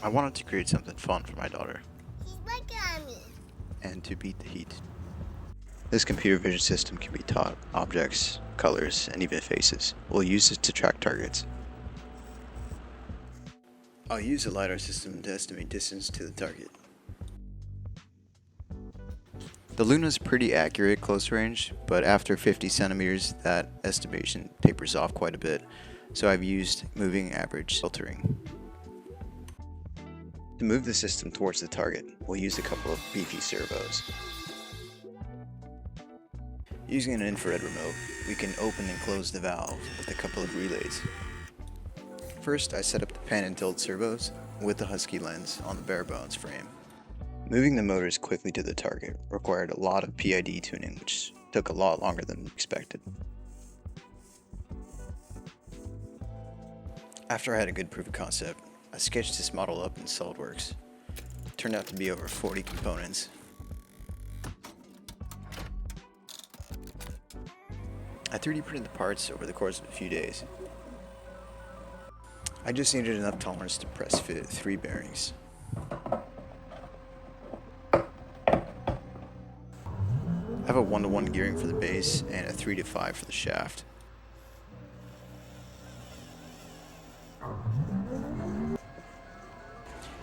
I wanted to create something fun for my daughter, He's working on me. and to beat the heat. This computer vision system can be taught objects, colors, and even faces. We'll use it to track targets. I'll use the LiDAR system to estimate distance to the target. The Luna is pretty accurate close range, but after 50 centimeters, that estimation tapers off quite a bit, so I've used moving average filtering. To move the system towards the target, we'll use a couple of beefy servos. Using an infrared remote, we can open and close the valve with a couple of relays. First, I set up the pan and tilt servos with the Husky lens on the bare bones frame. Moving the motors quickly to the target required a lot of PID tuning, which took a lot longer than expected. After I had a good proof of concept, I sketched this model up in SolidWorks. It turned out to be over 40 components. I 3D printed the parts over the course of a few days. I just needed enough tolerance to press fit 3 bearings. I have a 1-to-1 gearing for the base and a 3-to-5 for the shaft.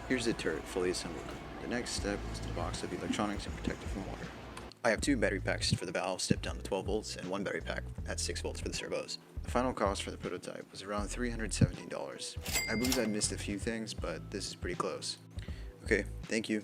Here's the turret fully assembled. The next step is to box up the electronics and protect it from water. I have 2 battery packs for the valve stepped down to 12 volts and 1 battery pack at 6 volts for the servos. The final cost for the prototype was around $317. I believe I missed a few things, but this is pretty close. Okay, thank you.